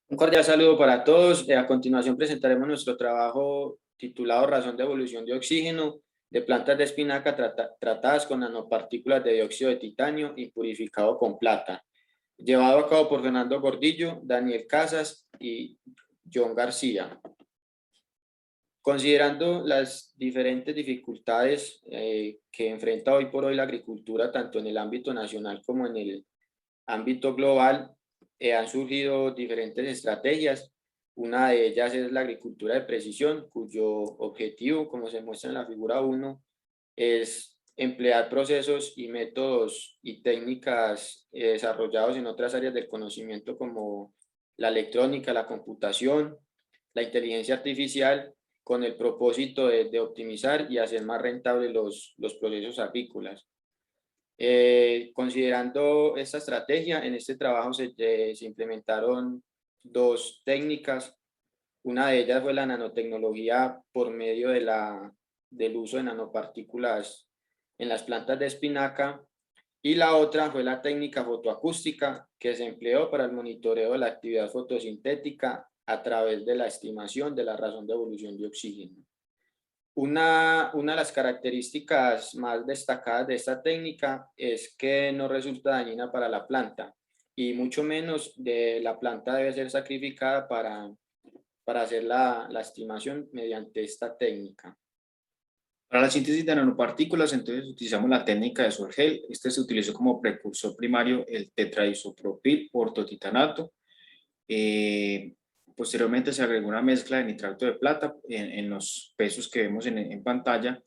Un cordial saludo para todos. A continuación presentaremos nuestro trabajo titulado Razón de evolución de oxígeno de plantas de espinaca tratadas con nanopartículas de dióxido de titanio y purificado con plata, llevado a cabo por Fernando Gordillo, Daniel Casas y John García. Considerando las diferentes dificultades que enfrenta hoy por hoy la agricultura, tanto en el ámbito nacional como en el ámbito global, han surgido diferentes estrategias. Una de ellas es la agricultura de precisión, cuyo objetivo, como se muestra en la figura 1, es emplear procesos y métodos y técnicas desarrollados en otras áreas del conocimiento como la electrónica, la computación, la inteligencia artificial, con el propósito de optimizar y hacer más rentables los procesos agrícolas. Considerando esta estrategia, en este trabajo se implementaron dos técnicas. Una de ellas fue la nanotecnología por medio del uso de nanopartículas en las plantas de espinaca, y la otra fue la técnica fotoacústica, que se empleó para el monitoreo de la actividad fotosintética a través de la estimación de la razón de evolución de oxígeno. Una de las características más destacadas de esta técnica es que no resulta dañina para la planta, y mucho menos la planta debe ser sacrificada para hacer la estimación mediante esta técnica. Para la síntesis de nanopartículas, entonces utilizamos la técnica de Sorgel. Este se utilizó como precursor primario el tetraisopropil ortotitanato. Posteriormente se agregó una mezcla de nitrato de plata en los pesos que vemos en pantalla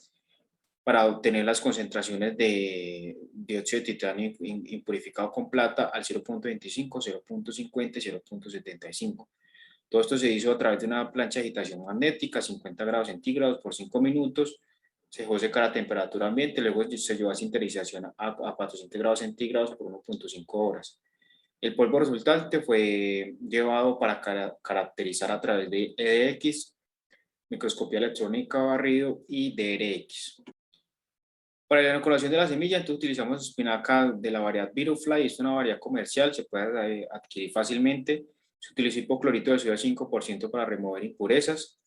para obtener las concentraciones de dióxido de titanio impurificado con plata al 0.25, 0.50 y 0.75. Todo esto se hizo a través de una plancha de agitación magnética, 50 grados centígrados por 5 minutos. Se dejó secar a temperatura ambiente, luego se llevó a sinterización a 400 grados centígrados por 1.5 horas. El polvo resultante fue llevado para caracterizar a través de EDX, microscopía electrónica barrido y DRX. Para la inoculación de la semilla, entonces utilizamos espinaca de la variedad Virufly. Es una variedad comercial, se puede adquirir fácilmente. Se utilizó hipoclorito de sodio al 5% para remover impurezas.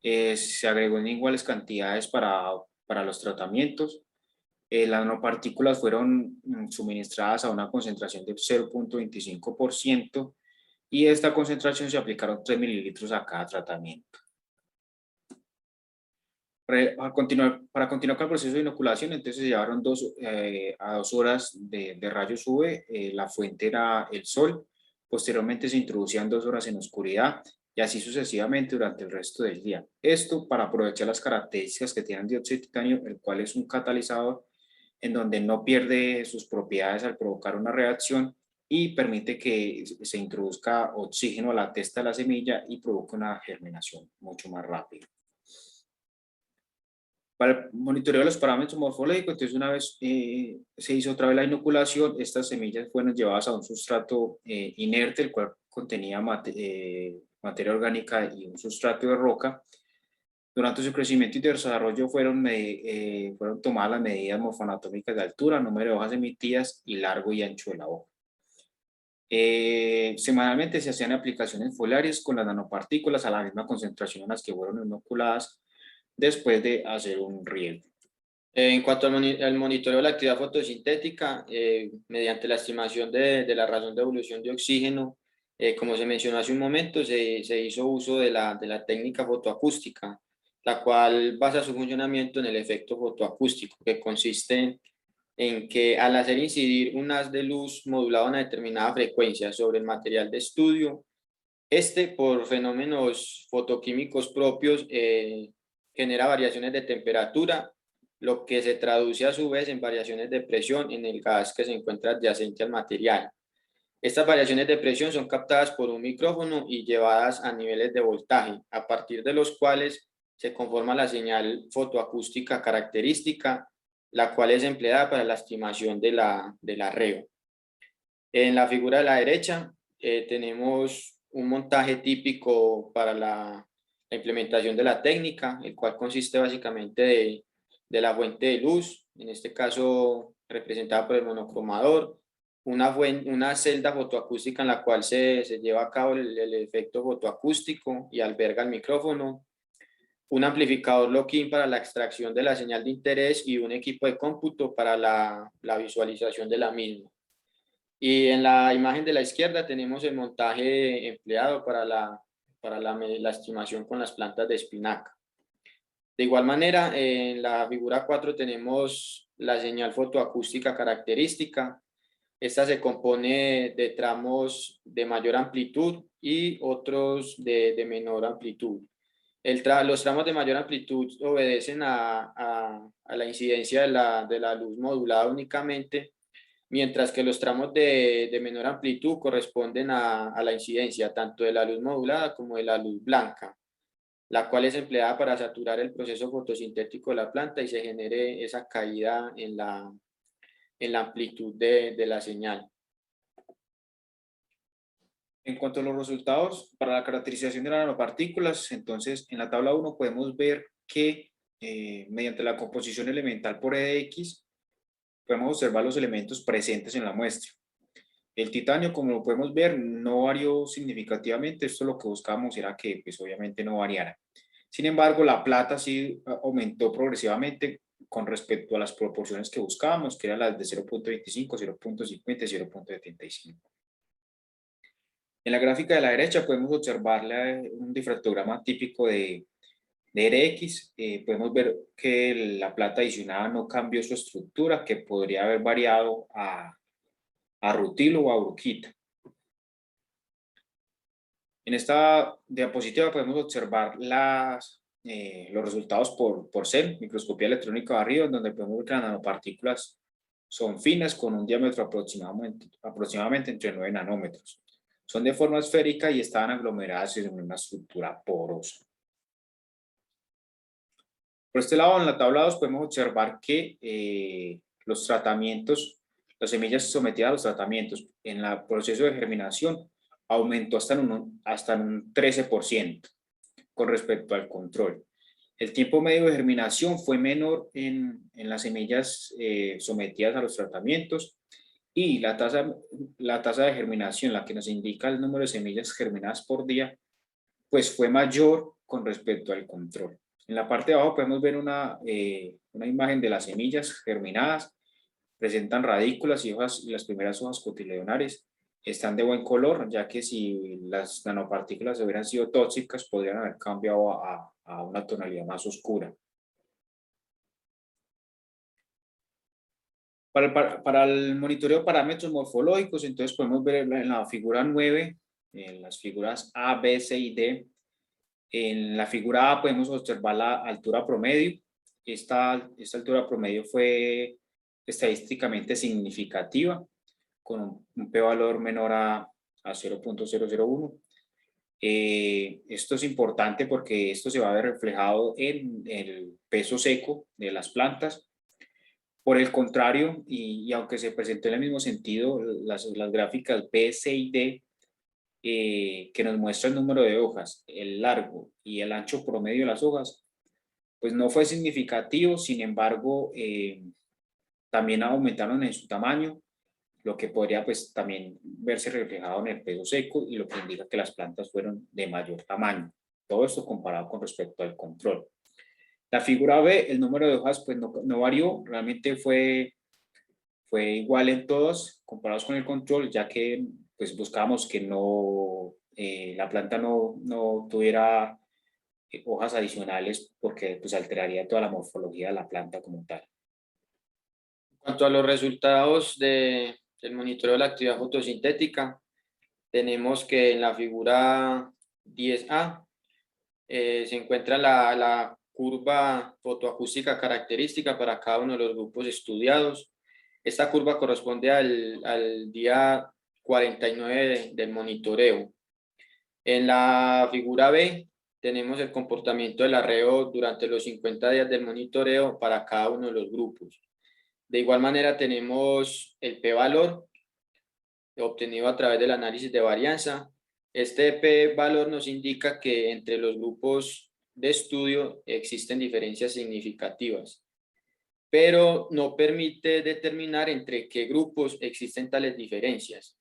Se agregó en iguales cantidades para los tratamientos. Las nanopartículas fueron suministradas a una concentración de 0.25%, y esta concentración se aplicaron 3 mililitros a cada tratamiento. Para continuar con el proceso de inoculación, entonces se llevaron a 2 horas de rayos UV. La fuente era el sol. Posteriormente se introducían 2 horas en oscuridad, y así sucesivamente durante el resto del día. Esto para aprovechar las características que tiene el dióxido de titanio, el cual es un catalizador en donde no pierde sus propiedades al provocar una reacción, y permite que se introduzca oxígeno a la testa de la semilla y provoque una germinación mucho más rápida. Para el monitoreo de los parámetros morfológicos, entonces una vez se hizo otra vez la inoculación, estas semillas fueron llevadas a un sustrato inerte, el cual contenía materia orgánica y un sustrato de roca. Durante su crecimiento y desarrollo fueron tomadas las medidas morfoanatómicas de altura, número de hojas emitidas y largo y ancho de la hoja. Semanalmente se hacían aplicaciones foliares con las nanopartículas a la misma concentración en las que fueron inoculadas, después de hacer un riego. En cuanto al monitoreo de la actividad fotosintética, mediante la estimación de la razón de evolución de oxígeno, como se mencionó hace un momento, se hizo uso de la técnica fotoacústica, la cual basa su funcionamiento en el efecto fotoacústico, que consiste en que al hacer incidir un haz de luz modulado a una determinada frecuencia sobre el material de estudio, por fenómenos fotoquímicos propios, genera variaciones de temperatura, lo que se traduce a su vez en variaciones de presión en el gas que se encuentra adyacente al material. Estas variaciones de presión son captadas por un micrófono y llevadas a niveles de voltaje, a partir de los cuales se conforma la señal fotoacústica característica, la cual es empleada para la estimación del arreo. En la figura de la derecha tenemos un montaje típico para la implementación de la técnica, el cual consiste básicamente de la fuente de luz, en este caso representada por el monocromador, una celda fotoacústica en la cual se lleva a cabo el efecto fotoacústico y alberga el micrófono, un amplificador lock-in para la extracción de la señal de interés y un equipo de cómputo para la visualización de la misma. Y en la imagen de la izquierda tenemos el montaje empleado para la estimación con las plantas de espinaca. De igual manera, en la figura 4 tenemos la señal fotoacústica característica. Esta se compone de tramos de mayor amplitud y otros de menor amplitud. Los tramos de mayor amplitud obedecen a la incidencia de la luz modulada únicamente, mientras que los tramos de menor amplitud corresponden a la incidencia tanto de la luz modulada como de la luz blanca, la cual es empleada para saturar el proceso fotosintético de la planta y se genere esa caída en la amplitud de la señal. En cuanto a los resultados para la caracterización de las nanopartículas, entonces en la tabla 1 podemos ver que mediante la composición elemental por EDX podemos observar los elementos presentes en la muestra. El titanio, como lo podemos ver, no varió significativamente. Esto lo que buscábamos era que pues obviamente no variara. Sin embargo, la plata sí aumentó progresivamente con respecto a las proporciones que buscábamos, que eran las de 0.25, 0.50 y 0.75. En la gráfica de la derecha podemos observar un difractograma típico de RX. Podemos ver que la plata adicionada no cambió su estructura, que podría haber variado a rutilo o a uruquita. En esta diapositiva podemos observar los resultados por CEL, microscopía electrónica de arriba, donde podemos ver que las nanopartículas son finas con un diámetro aproximadamente entre 9 nanómetros. Son de forma esférica y estaban aglomeradas en una estructura porosa. Por este lado, en la tabla 2 podemos observar que los tratamientos, las semillas sometidas a los tratamientos en el proceso de germinación aumentó hasta en un 13% con respecto al control. El tiempo medio de germinación fue menor en las semillas sometidas a los tratamientos y la tasa de germinación, la que nos indica el número de semillas germinadas por día, pues fue mayor con respecto al control. En la parte de abajo podemos ver una imagen de las semillas germinadas. Presentan radículas y hojas, y las primeras hojas cotiledonales están de buen color, ya que si las nanopartículas hubieran sido tóxicas, podrían haber cambiado a una tonalidad más oscura. Para el monitoreo de parámetros morfológicos, entonces podemos ver en la figura 9, en las figuras A, B, C y D. En la figura A podemos observar la altura promedio. Esta altura promedio fue estadísticamente significativa, con un p-valor menor a 0.001. Esto es importante porque esto se va a ver reflejado en el peso seco de las plantas. Por el contrario, y aunque se presentó en el mismo sentido, las gráficas B, C y D, que nos muestra el número de hojas, el largo y el ancho promedio de las hojas, pues no fue significativo. Sin embargo, también aumentaron en su tamaño, lo que podría pues también verse reflejado en el peso seco y lo que indica que las plantas fueron de mayor tamaño. Todo esto comparado con respecto al control. La figura B, el número de hojas pues no varió, realmente fue igual en todos comparados con el control, ya que pues buscábamos que la planta no tuviera hojas adicionales porque pues alteraría toda la morfología de la planta como tal. En cuanto a los resultados del monitoreo de la actividad fotosintética, tenemos que en la figura 10A se encuentra la curva fotoacústica característica para cada uno de los grupos estudiados. Esta curva corresponde al día 49 del monitoreo. En la figura B tenemos el comportamiento del arreo durante los 50 días del monitoreo para cada uno de los grupos. De igual manera tenemos el p-valor obtenido a través del análisis de varianza. Este p-valor nos indica que entre los grupos de estudio existen diferencias significativas. pero no permite determinar entre qué grupos existen tales diferencias.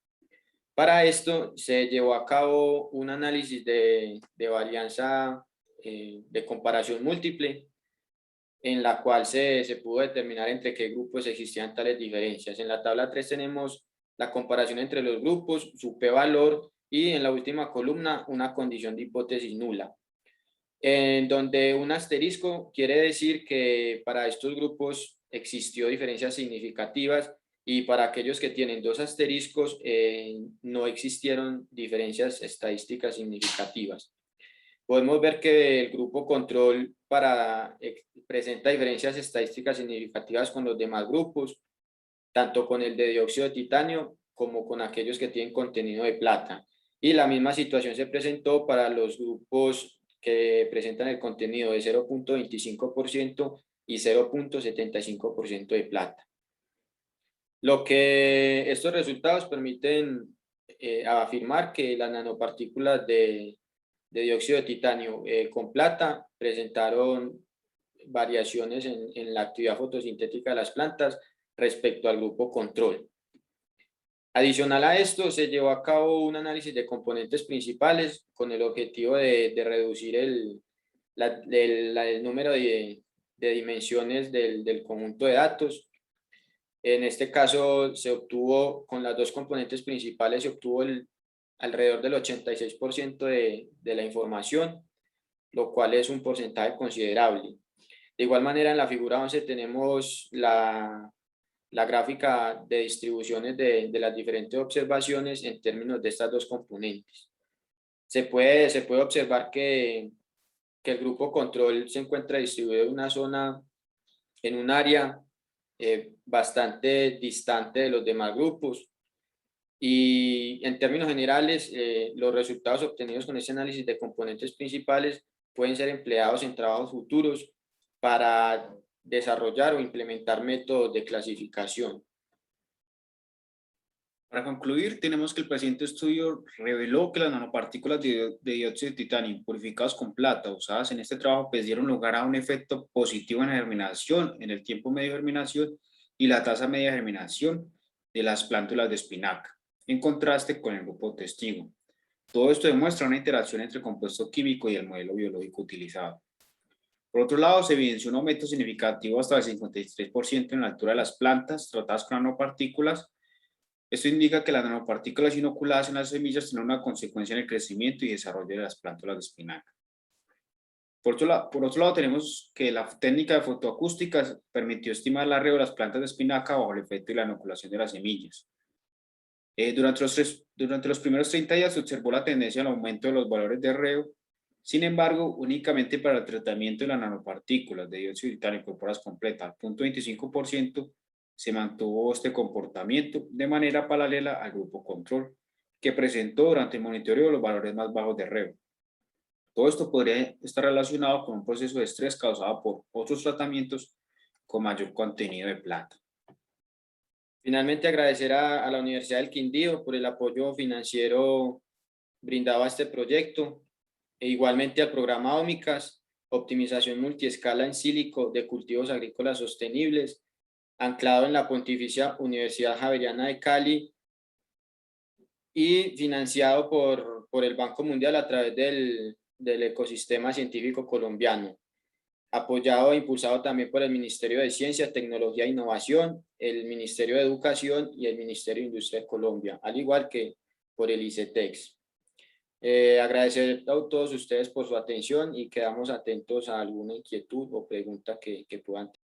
Para esto se llevó a cabo un análisis de varianza de comparación múltiple, en la cual se pudo determinar entre qué grupos existían tales diferencias. En la tabla 3 tenemos la comparación entre los grupos, su p-valor, y en la última columna una condición de hipótesis nula, en donde un asterisco quiere decir que para estos grupos existió diferencias significativas, y para aquellos que tienen dos asteriscos no existieron diferencias estadísticas significativas. Podemos ver que el grupo control presenta diferencias estadísticas significativas con los demás grupos, tanto con el de dióxido de titanio como con aquellos que tienen contenido de plata. Y la misma situación se presentó para los grupos que presentan el contenido de 0.25% y 0.75% de plata. Lo que estos resultados permiten afirmar que las nanopartículas de dióxido de titanio con plata presentaron variaciones en la actividad fotosintética de las plantas respecto al grupo control. Adicional a esto, se llevó a cabo un análisis de componentes principales con el objetivo de reducir el número de dimensiones del conjunto de datos. En este caso, se obtuvo, con las dos componentes principales, se obtuvo alrededor del 86% de la información, lo cual es un porcentaje considerable. De igual manera, en la figura 11 tenemos la gráfica de distribuciones de las diferentes observaciones en términos de estas dos componentes. Se puede observar que el grupo control se encuentra distribuido en una zona, en un área bastante distante de los demás grupos, y en términos generales los resultados obtenidos con este análisis de componentes principales pueden ser empleados en trabajos futuros para desarrollar o implementar métodos de clasificación. Para concluir, tenemos que el presente estudio reveló que las nanopartículas de dióxido de titanio purificadas con plata usadas en este trabajo pues dieron lugar a un efecto positivo en la germinación, en el tiempo medio de germinación y la tasa media de germinación de las plántulas de espinaca, en contraste con el grupo testigo. Todo esto demuestra una interacción entre el compuesto químico y el modelo biológico utilizado. Por otro lado, se evidenció un aumento significativo hasta el 53% en la altura de las plantas tratadas con nanopartículas. Esto indica que las nanopartículas inoculadas en las semillas tienen una consecuencia en el crecimiento y desarrollo de las plántulas de espinaca. Por otro lado, tenemos que la técnica de fotoacústica permitió estimar la arreo de las plantas de espinaca bajo el efecto de la inoculación de las semillas. Durante los primeros 30 días se observó la tendencia al aumento de los valores de arreo. Sin embargo, únicamente para el tratamiento de las nanopartículas de dióxido de titanio incorporadas completa al 0.25%, se mantuvo este comportamiento de manera paralela al grupo control, que presentó durante el monitoreo los valores más bajos de arreo. Todo esto podría estar relacionado con un proceso de estrés causado por otros tratamientos con mayor contenido de plata. Finalmente, agradecer a la Universidad del Quindío por el apoyo financiero brindado a este proyecto, e igualmente al programa Ómicas, optimización multiescala en sílico de cultivos agrícolas sostenibles, anclado en la Pontificia Universidad Javeriana de Cali y financiado por el Banco Mundial a través del ecosistema científico colombiano, apoyado e impulsado también por el Ministerio de Ciencia, Tecnología e Innovación, el Ministerio de Educación y el Ministerio de Industria de Colombia, al igual que por el ICETEX. Agradecer a todos ustedes por su atención y quedamos atentos a alguna inquietud o pregunta que puedan tener.